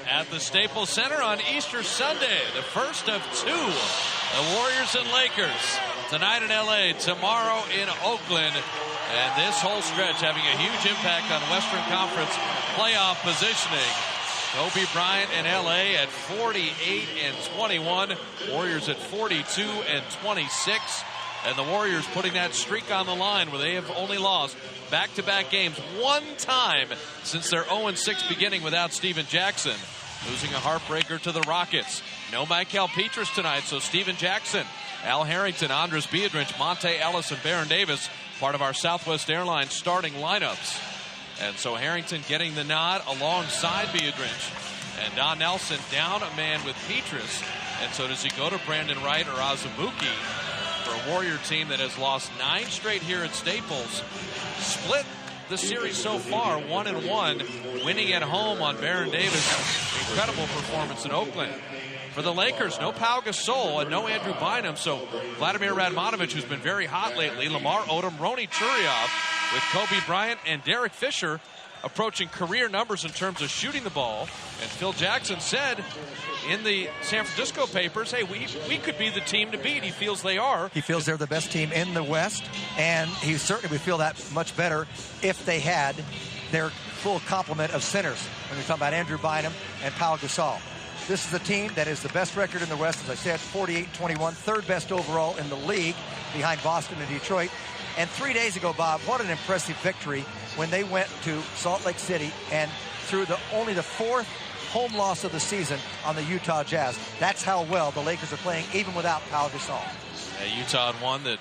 at the Staples Center on Easter Sunday, the first of two. The Warriors and Lakers tonight in LA, tomorrow in Oakland. And this whole stretch having a huge impact on Western Conference playoff positioning. Kobe Bryant in LA at 48-21. Warriors at 42-26. And the Warriors putting that streak on the line where they have only lost back-to-back games one time since their 0-6 beginning without Stephen Jackson. Losing a heartbreaker to the Rockets. No Michael Petrus tonight, so Stephen Jackson, Al Harrington, Andres Biedrins, Monte Ellis, and Baron Davis, part of our Southwest Airlines starting lineups. And so Harrington getting the nod alongside Biedrins. And Don Nelson down a man with Petrus. And so does he go to Brandon Wright or Azubuike for a Warrior team that has lost 9 straight here at Staples? Split the series so far, 1-1, winning at home on Baron Davis. Incredible performance in Oakland. For the Lakers, no Pau Gasol and no Andrew Bynum, so Vladimir Radmanovich, who's been very hot lately, Lamar Odom, Rony Turiaf, with Kobe Bryant and Derek Fisher approaching career numbers in terms of shooting the ball. And Phil Jackson said in the San Francisco papers, hey, we could be the team to beat. He feels they are. He feels they're the best team in the West, and he certainly would feel that much better if they had their full complement of centers. When we talk about Andrew Bynum and Pau Gasol. This is a team that is the best record in the West, as I said, 48-21, third best overall in the league behind Boston and Detroit. And 3 days ago, Bob, what an impressive victory when they went to Salt Lake City and threw only the 4th home loss of the season on the Utah Jazz. That's how well the Lakers are playing, even without Pau Gasol. Utah had won the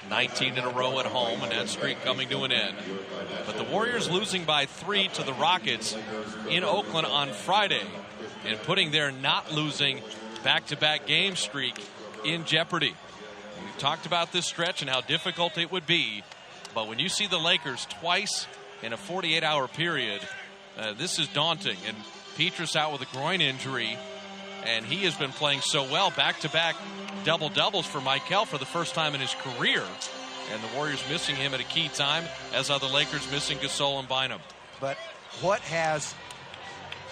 19 in a row at home, and that streak coming to an end. But the Warriors losing by 3 to the Rockets in Oakland on Friday, and putting their not losing back-to-back game streak in jeopardy. We've talked about this stretch and how difficult it would be, but when you see the Lakers twice in a 48-hour period, this is daunting. And Petrus out with a groin injury, and he has been playing so well, back-to-back double-doubles for Michael for the first time in his career. And the Warriors missing him at a key time, as are the Lakers missing Gasol and Bynum. But what has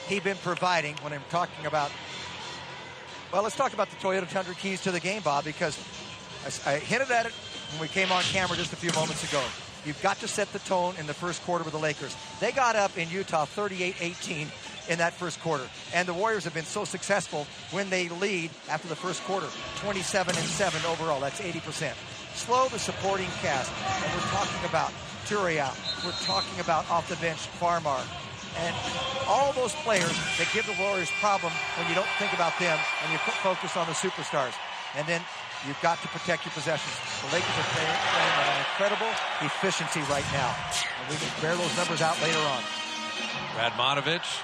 he been providing when I'm talking about, well, let's talk about the Toyota Tundra keys to the game, Bob, because I hinted at it when we came on camera just a few moments ago. You've got to set the tone in the first quarter with the Lakers. They got up in Utah 38-18 in that first quarter, and the Warriors have been so successful when they lead after the first quarter, 27-7 overall. That's 80%. Slow the supporting cast, and we're talking about Turiaf. We're talking about off the bench Farmar. And all those players that give the Warriors problem when you don't think about them and you focus on the superstars. And then you've got to protect your possessions. The Lakers are playing at an incredible efficiency right now. And we can bear those numbers out later on. Radmanovich,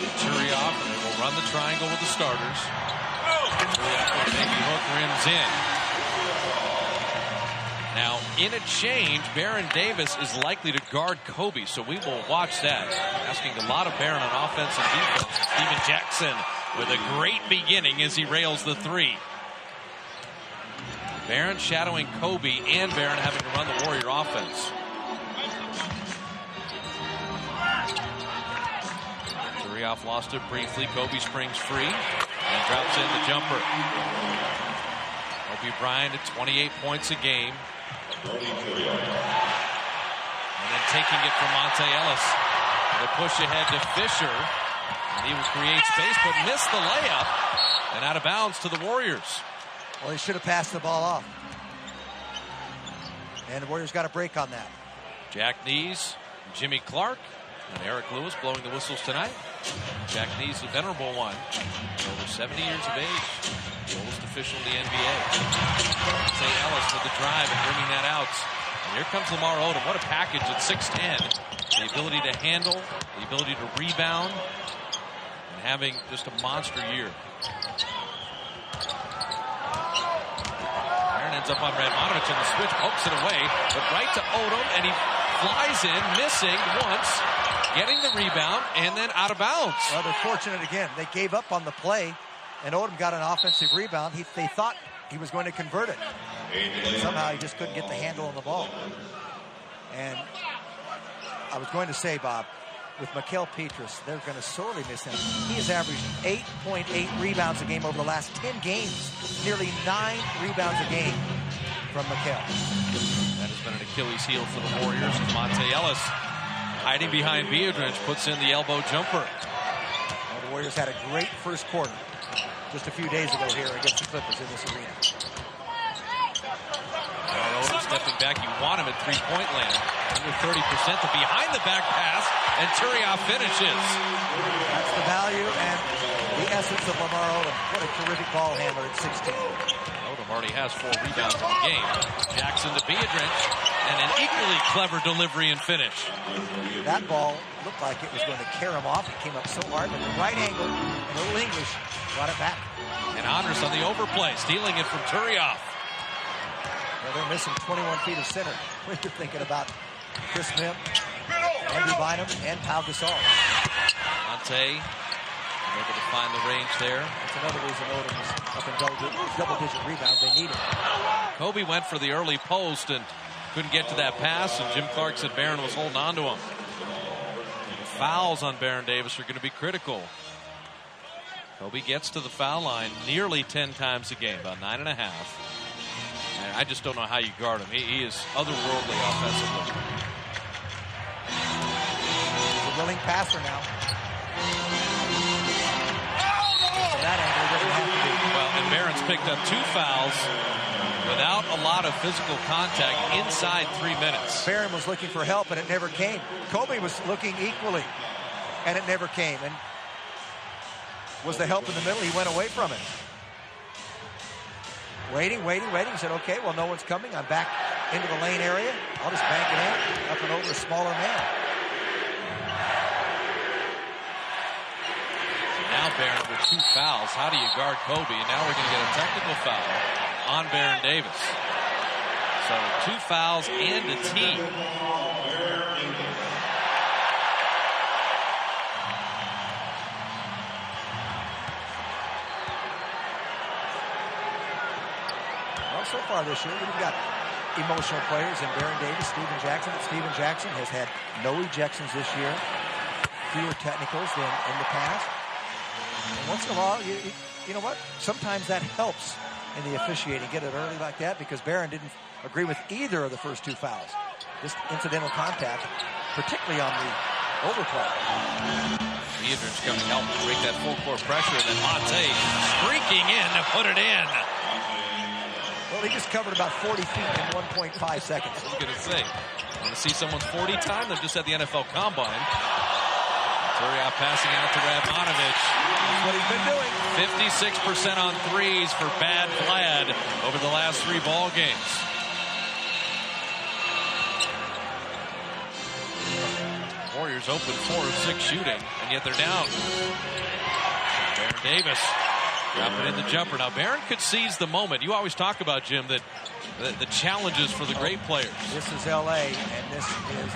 Turiaf, and will run the triangle with the starters. Turiaf, maybe hook rims in. Now, in a change, Baron Davis is likely to guard Kobe, so we will watch that. Asking a lot of Baron on offense and defense. Stephen Jackson with a great beginning as he rails the 3. Baron shadowing Kobe, and Baron having to run the Warrior offense. Turiaf lost it briefly. Kobe springs free and drops in the jumper. Kobe Bryant at 28 points a game. And then taking it from Monte Ellis. The push ahead to Fisher. And he will create space, but missed the layup. And out of bounds to the Warriors. Well, he should have passed the ball off. And the Warriors got a break on that. Jack Nees, Jimmy Clark, and Eric Lewis blowing the whistles tonight. Jack Nees, the venerable one, over 70 years of age. The oldest official in the NBA. St. Ellis with the drive and bringing that out. And here comes Lamar Odom. What a package at 6'10". The ability to handle, the ability to rebound, and having just a monster year. Aaron ends up on Radmanovich on the switch, pokes it away, but right to Odom, and he flies in, missing once, getting the rebound, and then out of bounds. Well, they're fortunate again. They gave up on the play, and Odom got an offensive rebound. They thought he was going to convert it. Somehow he just couldn't get the handle on the ball. And I was going to say, Bob, with Mikael Pietrus. They're going to sorely miss him. He has averaged 8.8 rebounds a game over the last 10 games. Nearly 9 rebounds a game from Mikael. That has been an Achilles heel for the Warriors. Monte Ellis hiding behind Biedrins puts in the elbow jumper. Well, the Warriors had a great first quarter just a few days ago here against the Clippers in this arena. Odom stepping back. You want him at three-point land. Under 30% to behind the back pass, and Turiaf finishes. That's the value and the essence of Lamar Odom. What a terrific ball handler at 16. Odom already has 4 rebounds in the game. Jackson to Biedrins, and an equally clever delivery and finish. That ball looked like it was going to carry him off. It came up so hard, but the right angle, and Little English brought it back. And Andres on the overplay, stealing it from Turiaf. Well, they're missing 21 feet of center when you're thinking about Chris Mihm, Andrew Bynum, and Pau Gasol. Monte able to find the range there. That's another reason Odom is up in double-digit rebounds. They need it. Kobe went for the early post and couldn't get to that pass, and Jim Clark said Barron was holding on to him. The fouls on Baron Davis are going to be critical. Kobe gets to the foul line nearly 10 times a game, about 9.5. And I just don't know how you guard him. He is otherworldly offensively. He's a willing passer now. From that angle, he doesn't have to be. Well, and Barron's picked up 2 fouls without a lot of physical contact inside 3 minutes. Barron was looking for help, and it never came. Kobe was looking equally, and it never came. And was the help in the middle? He went away from it. Waiting. He said, okay, well, no one's coming. I'm back into the lane area. I'll just bank it in, up and over a smaller man. So now Barron with 2 fouls. How do you guard Kobe? And now we're going to get a technical foul on Baron Davis. So 2 fouls and a tee. So far this year, we've got emotional players in Baron Davis, Stephen Jackson. Stephen Jackson has had no ejections this year, fewer technicals than in the past. And once in a while, you know what? Sometimes that helps in the officiating, get it early like that, because Baron didn't agree with either of the first 2 fouls. Just incidental contact, particularly on the overplay. Biedrins coming to help break that full court pressure, and then Monte streaking in to put it in. Well, he just covered about 40 feet in 1.5 seconds. I was going to say, want to see someone's 40 time? They're just at the NFL Combine. Turiaf passing out to Radmanovich. That's what he's been doing. 56% on threes for Bad Vlad over the last 3 ball games. Warriors open 4 of 6 shooting, and yet they're down. Baron Davis dropping in the jumper. Now, Barron could seize the moment. You always talk about, Jim, that the challenges for the great players. This is L.A., and this is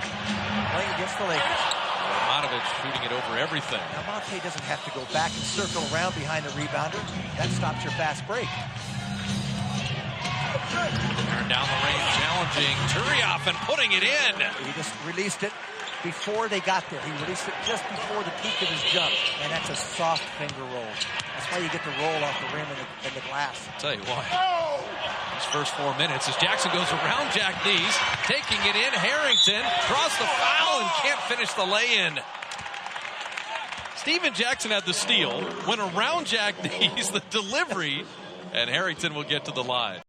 playing against the Lakers. Radmanovich shooting it over everything. Now, Monte doesn't have to go back and circle around behind the rebounder. That stops your fast break. Barron down the range, challenging Turiaf and putting it in. He just released it before they got there. He released it just before the peak of his jump, and that's a soft finger roll. That's why you get the roll off the rim and the glass. I'll tell you what, these first 4 minutes as Jackson goes around Jack Nees, taking it in. Harrington draws the foul and can't finish the lay-in. Stephen Jackson had the steal, went around Jack Nees, the delivery, and Harrington will get to the line.